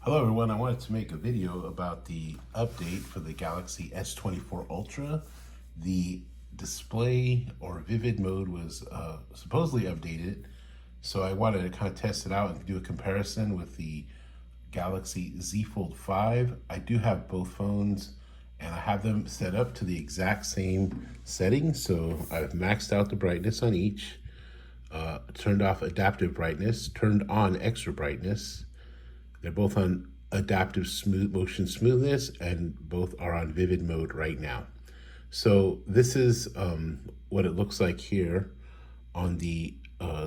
Hello everyone, I wanted to make a video about the update for the Galaxy S24 Ultra. The display or vivid mode was supposedly updated, so I wanted to kind of test it out and do a comparison with the Galaxy Z Fold 5. I do have both phones and I have them set up to the exact same settings, so I've maxed out the brightness on each, turned off adaptive brightness, turned on extra brightness. They're both on adaptive motion smoothness and both are on vivid mode right now. So this is what it looks like here on the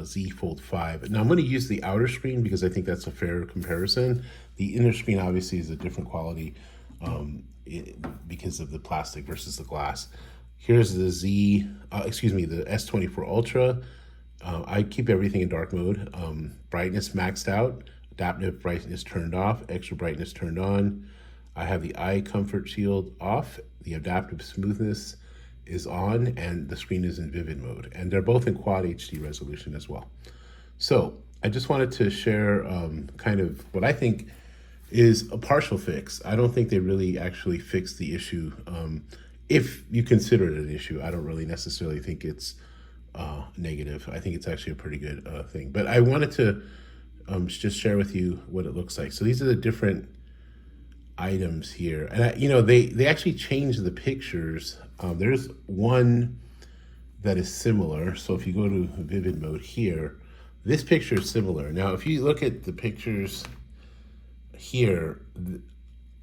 Z Fold 5. Now I'm going to use the outer screen because I think that's a fair comparison. The inner screen obviously is a different quality because of the plastic versus the glass. Here's the the S24 Ultra. I keep everything in dark mode. Brightness maxed out. Adaptive brightness turned off, extra brightness turned on. I have the eye comfort shield off, the adaptive smoothness is on, and the screen is in vivid mode. And they're both in quad HD resolution as well. So I just wanted to share kind of what I think is a partial fix. I don't think they really actually fixed the issue. If you consider it an issue, I don't really necessarily think it's negative. I think it's actually a pretty good thing. But I wanted to just share with you what it looks like. So these are the different items here. And they actually changed the pictures. There's one that is similar. So if you go to vivid mode here, this picture is similar. Now, if you look at the pictures here,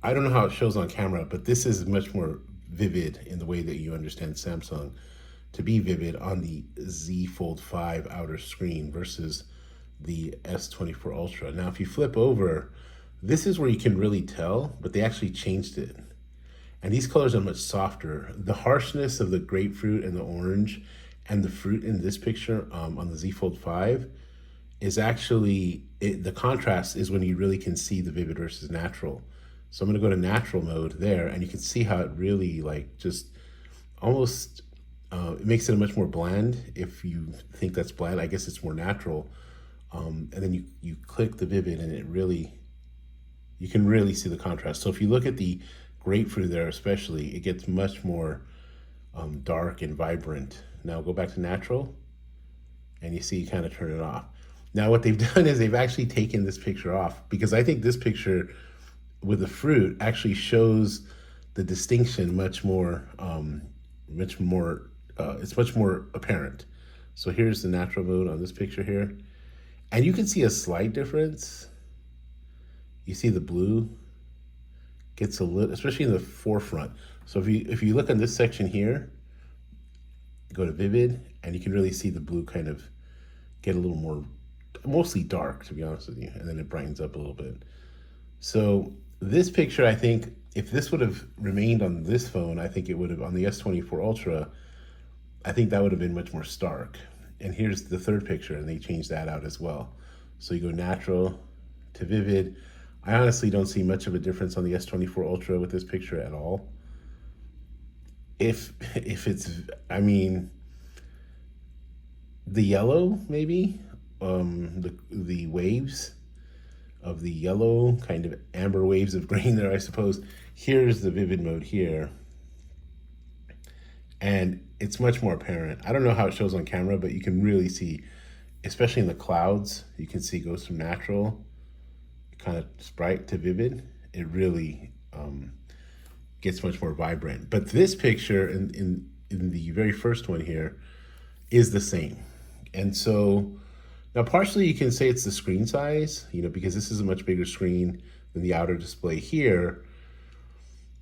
I don't know how it shows on camera, but this is much more vivid in the way that you understand Samsung to be vivid on the Z Fold 5 outer screen versus the S24 Ultra. Now, if you flip over, this is where you can really tell, but they actually changed it. And these colors are much softer. The harshness of the grapefruit and the orange and the fruit in this picture on the Z Fold 5 is actually, the contrast is when you really can see the vivid versus natural. So I'm gonna go to natural mode there, and you can see how it really just almost, it makes it a much more bland. If you think that's bland, I guess it's more natural. And then you click the vivid and you can really see the contrast. So if you look at the grapefruit there especially, it gets much more dark and vibrant. Now go back to natural and you see you kind of turn it off. Now what they've done is they've actually taken this picture off because I think this picture with the fruit actually shows the distinction much more, it's much more apparent. So here's the natural mode on this picture here. And you can see a slight difference. You see the blue gets a little, especially in the forefront. So if you look on this section here, go to vivid, and you can really see the blue kind of get a little more, mostly dark, to be honest with you, and then it brightens up a little bit. So this picture, I think, if this would have remained on this phone, I think it would have, on the S24 Ultra, I think that would have been much more stark. And here's the third picture, and they changed that out as well. So you go natural to vivid. I honestly don't see much of a difference on the S24 Ultra with this picture at all. If it's, I mean, the yellow maybe, the waves of the yellow, kind of amber waves of green there, I suppose. Here's the vivid mode here. And it's much more apparent. I don't know how it shows on camera, but you can really see, especially in the clouds, you can see it goes from natural, kind of bright to vivid. It really gets much more vibrant. But this picture in the very first one here is the same. And so now partially you can say it's the screen size, because this is a much bigger screen than the outer display here.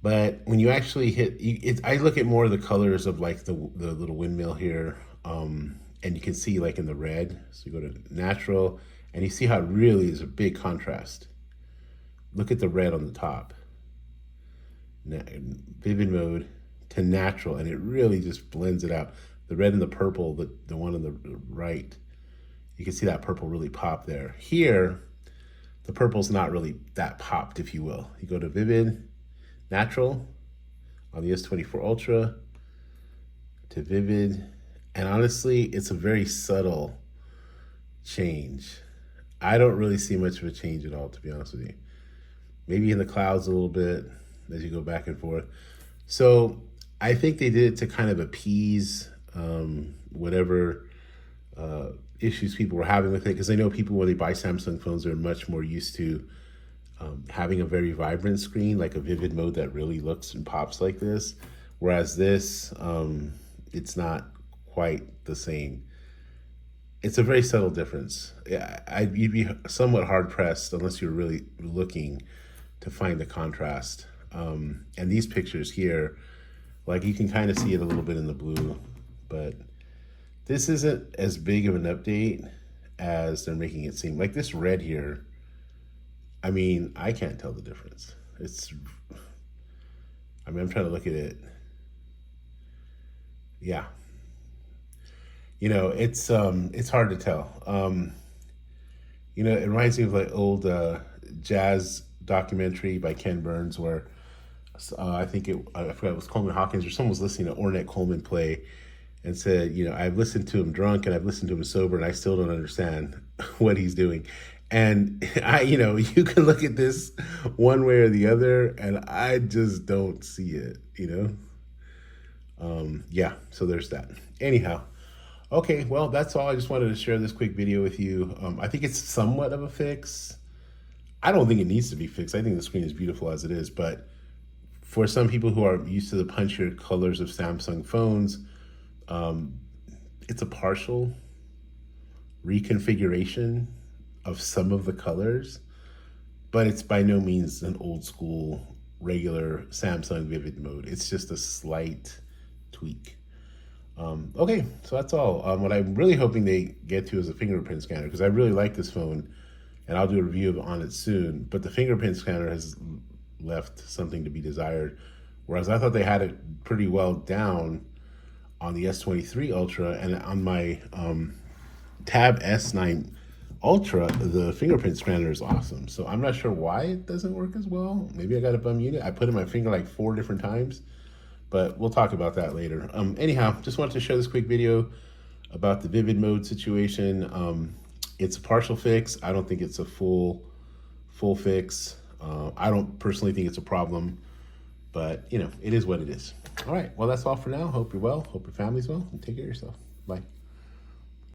But when you actually hit it, I look at more of the colors of like the little windmill here, and you can see like in the red. So you go to natural, and you see how it really is a big contrast. Look at the red on the top. Vivid mode to natural, and it really just blends it out. The red and the purple, the one on the right, you can see that purple really pop there. Here, the purple's not really that popped, if you will. You go to vivid, natural on the S24 Ultra to vivid, and honestly, it's a very subtle change. I don't really see much of a change at all, to be honest with you. maybe in the clouds a little bit as you go back and forth. So I think they did it to kind of appease whatever issues people were having with it, because I know people when they buy Samsung phones are much more used to having a very vibrant screen, like a vivid mode that really looks and pops like this. Whereas this, it's not quite the same. It's a very subtle difference. You'd be somewhat hard pressed unless you're really looking to find the contrast. And these pictures here, like you can kind of see it a little bit in the blue, but this isn't as big of an update as they're making it seem. Like this red here, I mean, I can't tell the difference. I'm trying to look at it. Yeah, it's hard to tell. It reminds me of like old jazz documentary by Ken Burns where I forgot it was Coleman Hawkins or someone was listening to Ornette Coleman play and said, I've listened to him drunk and I've listened to him sober and I still don't understand what he's doing. And you can look at this one way or the other and I just don't see it. Yeah, so there's that. Anyhow, okay, well, that's all. I just wanted to share this quick video with you. I think it's somewhat of a fix. I don't think it needs to be fixed. I think the screen is beautiful as it is, but for some people who are used to the punchier colors of Samsung phones, it's a partial reconfiguration of some of the colors, but it's by no means an old school regular Samsung vivid mode. It's just a slight tweak. Okay, so that's all. What I'm really hoping they get to is a fingerprint scanner, because I really like this phone and I'll do a review on it soon, but the fingerprint scanner has left something to be desired, whereas I thought they had it pretty well down on the S23 Ultra, and on my Tab S9 Ultra, the fingerprint scanner is awesome. So I'm not sure why it doesn't work as well. Maybe I got a bum unit. I put in my finger like 4 different times, but we'll talk about that later. Anyhow, just wanted to share this quick video about the vivid mode situation. It's a partial fix. I don't think it's a full fix. I don't personally think it's a problem, but it is what it is. All right, well, that's all for now. Hope you're well. Hope your family's well, and take care of yourself. Bye.